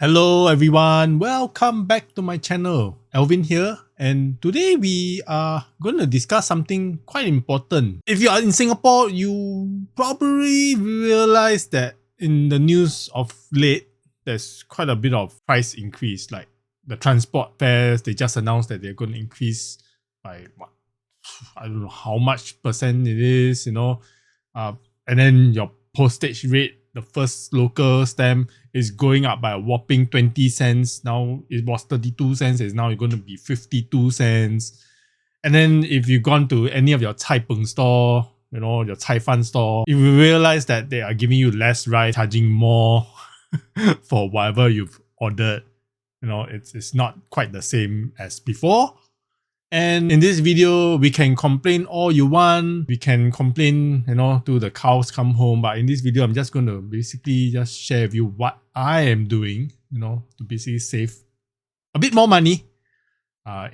Hello everyone, welcome back to my channel. Alvin here, and today we are going to discuss something quite important. If you are in Singapore, you probably realize that in the news of late, there's quite a bit of price increase. Like the transport fares, they just announced that they're going to increase by what? I don't know how much percent it is, and then your postage rate, the first local stamp is going up by a whopping 20 cents. Now it was 32 cents, it's now going to be 52 cents. And then if you've gone to any of your Cai Peng store, your Cai Fan store, you will realize that they are giving you less rice, charging more for whatever you've ordered. It's not quite the same as before. And in this video, we can complain all you want. We can complain, till the cows come home. But in this video, I'm just going to basically just share with you what I am doing, to basically save a bit more money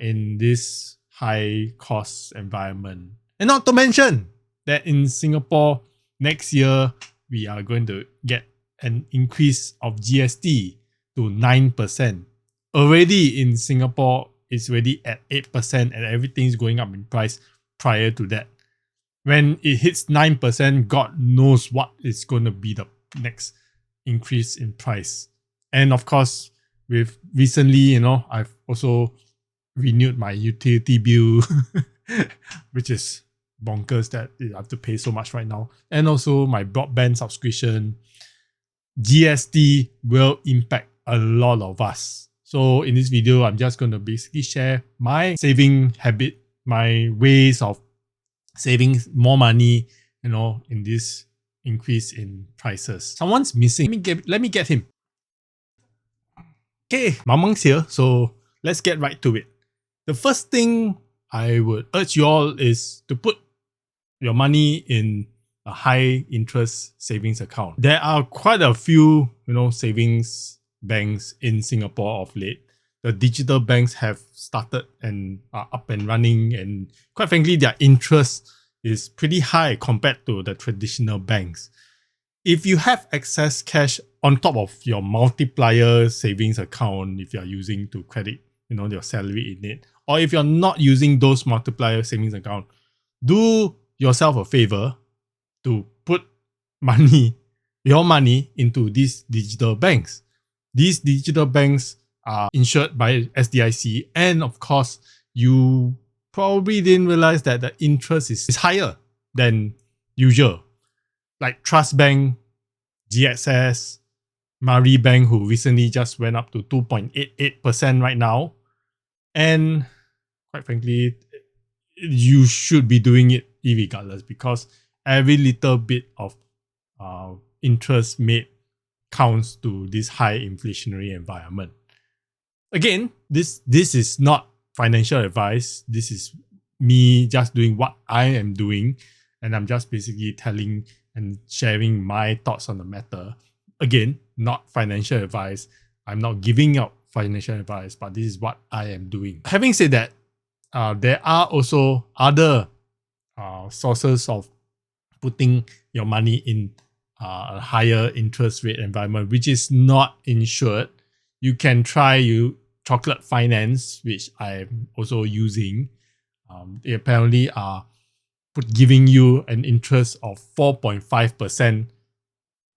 in this high cost environment. And not to mention that in Singapore, next year, we are going to get an increase of GST to 9%. Already in Singapore, it's already at 8% and everything's going up in price prior to that. When it hits 9%, God knows what is going to be the next increase in price. And of course, with recently, I've also renewed my utility bill, which is bonkers that I have to pay so much right now. And also my broadband subscription. GST will impact a lot of us. So in this video, I'm just going to basically share my saving habit, my ways of saving more money, in this increase in prices. Someone's missing. Let me get him. Okay, MunkMunk's here, so let's get right to it. The first thing I would urge you all is to put your money in a high interest savings account. There are quite a few, savings banks in Singapore of late. The digital banks have started and are up and running, and quite frankly, their interest is pretty high compared to the traditional banks. If you have excess cash on top of your multiplier savings account, if you are using to credit, your salary in it, or if you're not using those multiplier savings account, do yourself a favor to put your money into these digital banks. These digital banks are insured by SDIC, and of course, you probably didn't realize that the interest is higher than usual. Like Trust Bank, GXS, Mari Bank, who recently just went up to 2.88% right now. And quite frankly, you should be doing it irregardless, because every little bit of interest made counts to this high inflationary environment. Again, this is not financial advice. This is me just doing what I am doing, and I'm just basically telling and sharing my thoughts on the matter. Again, not financial advice. I'm not giving out financial advice, but this is what I am doing. Having said that, there are also other sources of putting your money in a higher interest rate environment, which is not insured. You can try chocolate finance, which I'm also using. They apparently are giving you an interest of 4.5%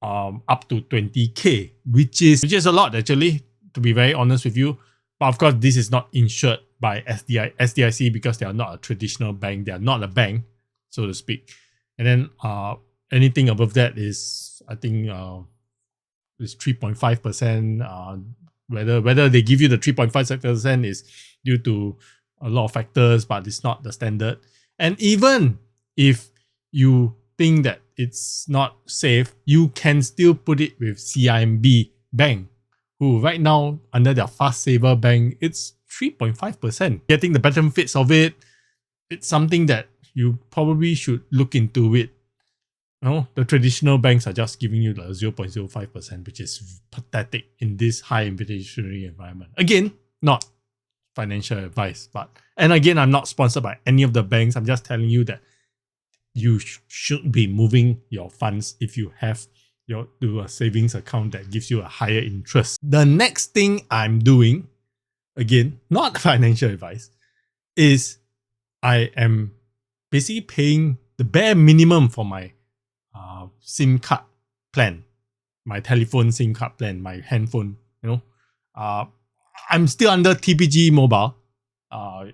up to 20k, which is a lot actually, to be very honest with you. But of course, this is not insured by SDIC because they are not a traditional bank. They are not a bank, so to speak. And then anything above that is, I think, is 3.5%. Whether they give you the 3.5% is due to a lot of factors, but it's not the standard. And even if you think that it's not safe, you can still put it with CIMB Bank, who right now, under their Fast Saver Bank, it's 3.5%. Getting the benefits of it, it's something that you probably should look into it. The traditional banks are just giving you like 0.05%, which is pathetic in this high inflationary environment. Again, not financial advice, and again, I'm not sponsored by any of the banks. I'm just telling you that you should be moving your funds if you have to a savings account that gives you a higher interest. The next thing I'm doing, again, not financial advice, is I am basically paying the bare minimum for my SIM card plan, my telephone SIM card plan, my handphone. I'm still under TPG Mobile.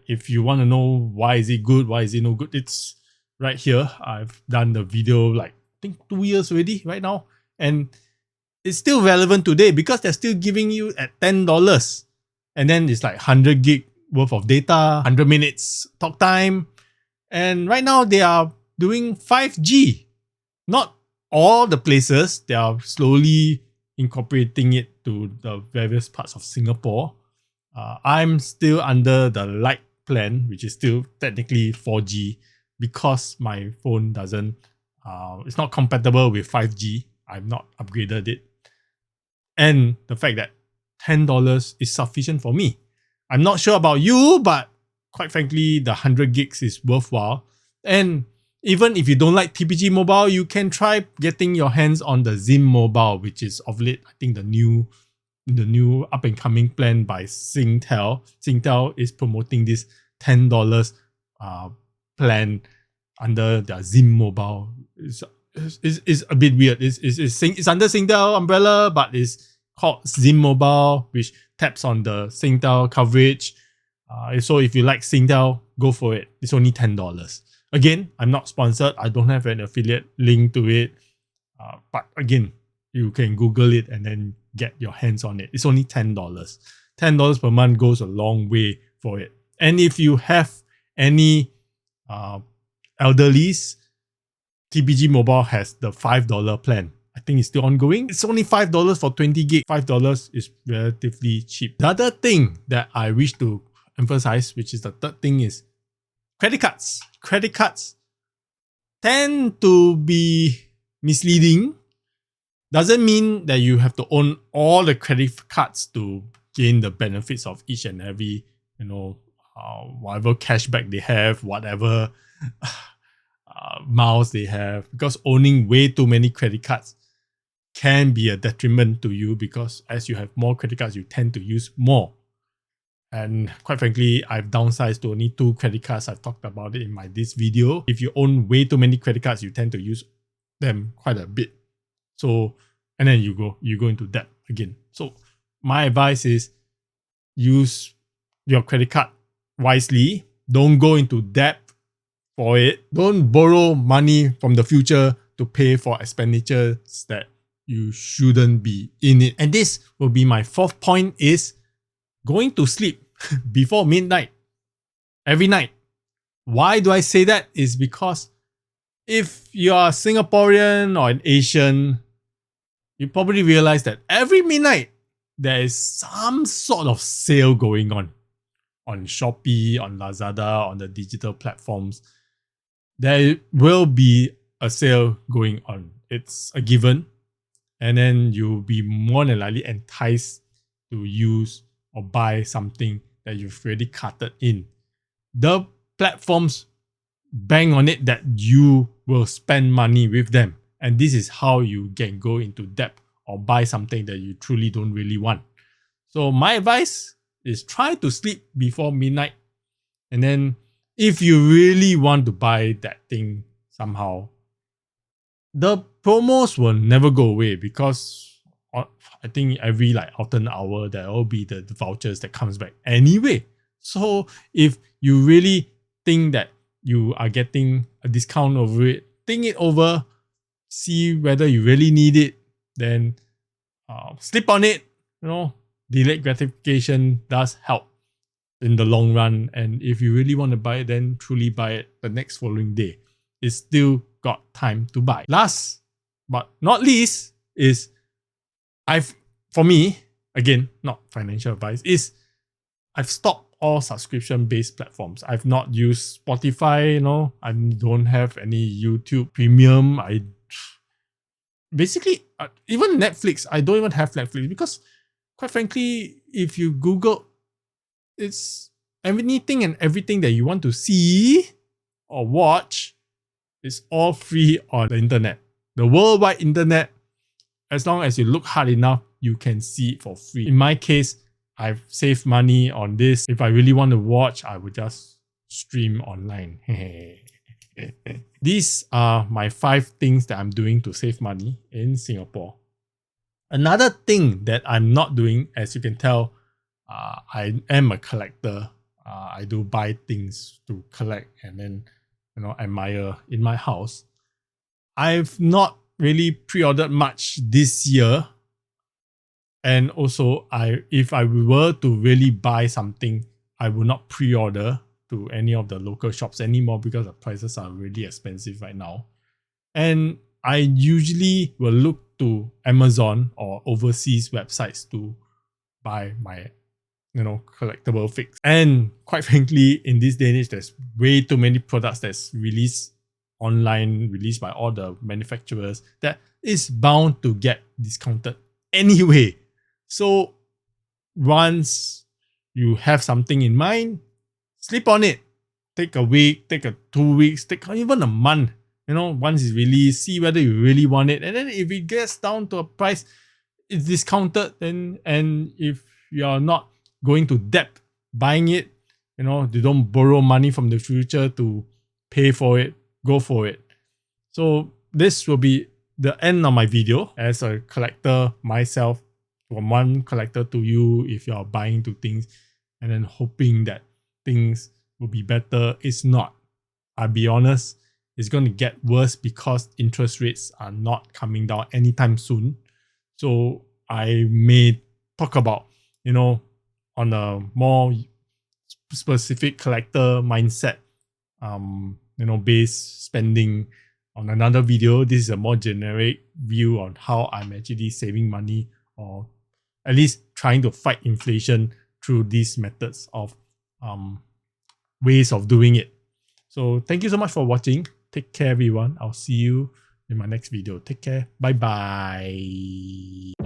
If you want to know why is it good, why is it no good, it's right here. I've done the video like I think 2 years already right now, and it's still relevant today because they're still giving you at $10, and then it's like 100 gig worth of data, 100 minutes talk time, and right now they are doing 5G. Not all the places, they are slowly incorporating it to the various parts of Singapore. I'm still under the light plan, which is still technically 4G, because my phone doesn't, it's not compatible with 5G. I've not upgraded it. And the fact that $10 is sufficient for me. I'm not sure about you, but quite frankly, the 100 gigs is worthwhile. And even if you don't like TPG Mobile, you can try getting your hands on the Zim Mobile, which is of late, I think, the new up and coming plan by Singtel. Singtel is promoting this $10 plan under their Zim Mobile. It's a bit weird. It's under Singtel umbrella, but it's called Zim Mobile, which taps on the Singtel coverage. So if you like Singtel, go for it. It's only $10. Again, I'm not sponsored. I don't have an affiliate link to it. But again, you can Google it and then get your hands on it. It's only $10. $10 per month goes a long way for it. And if you have any elderlies, TPG Mobile has the $5 plan. I think it's still ongoing. It's only $5 for 20 gig. $5 is relatively cheap. The other thing that I wish to emphasize, which is the third thing, is credit cards. Credit cards tend to be misleading. Doesn't mean that you have to own all the credit cards to gain the benefits of each and every, whatever cashback they have, whatever miles they have. Because owning way too many credit cards can be a detriment to you, because as you have more credit cards, you tend to use more. And quite frankly, I've downsized to only 2 credit cards. I've talked about it in this video. If you own way too many credit cards, you tend to use them quite a bit. So, and then you go into debt again. So my advice is use your credit card wisely. Don't go into debt for it. Don't borrow money from the future to pay for expenditures that you shouldn't be in it. And this will be my 4th point, is going to sleep before midnight every night. Why do I say that? Is because if you are a Singaporean or an Asian, you probably realize that every midnight there is some sort of sale going on Shopee, on Lazada, on the digital platforms. There will be a sale going on. It's a given. And then you'll be more than likely enticed to use or buy something that you've already carted in. The platforms bang on it that you will spend money with them. And this is how you can go into debt or buy something that you truly don't really want. So my advice is try to sleep before midnight. And then if you really want to buy that thing somehow, the promos will never go away, because I think every alternate hour there will be the vouchers that comes back anyway. So if you really think that you are getting a discount over it, think it over, see whether you really need it, then sleep on it. Delayed gratification does help in the long run. And if you really want to buy it, then truly buy it the next following day. It's still got time to buy. Last but not least is for me, again, not financial advice, is I've stopped all subscription-based platforms. I've not used Spotify, I don't have any YouTube Premium. Basically, even Netflix, I don't even have Netflix, because quite frankly, if you Google, it's anything and everything that you want to see or watch is all free on the internet. The worldwide internet as long as you look hard enough, you can see it for free. In my case, I've saved money on this. If I really want to watch, I would just stream online. These are my 5 things that I'm doing to save money in Singapore. Another thing that I'm not doing, as you can tell, I am a collector. I do buy things to collect and then, admire in my house. I've not really pre-ordered much this year. And also, if I were to really buy something, I would not pre-order to any of the local shops anymore because the prices are really expensive right now. And I usually will look to Amazon or overseas websites to buy my collectible fix. And quite frankly, in this day and age, there's way too many products that's released online, released by all the manufacturers, that is bound to get discounted anyway. So once you have something in mind, sleep on it. Take a week, take 2 weeks, take even a month. Once it's released, see whether you really want it. And then if it gets down to a price, it's discounted, and if you're not going to debt buying it, you don't borrow money from the future to pay for it, go for it. So this will be the end of my video as a collector myself, from one collector to you if you're buying into things and then hoping that things will be better. It's not. I'll be honest, it's going to get worse because interest rates are not coming down anytime soon. So I may talk about, on a more specific collector mindset, based spending on another video. This is a more generic view on how I'm actually saving money, or at least trying to fight inflation through these methods of ways of doing it. So thank you so much for watching. Take care, everyone. I'll see you in my next video. Take care. Bye bye.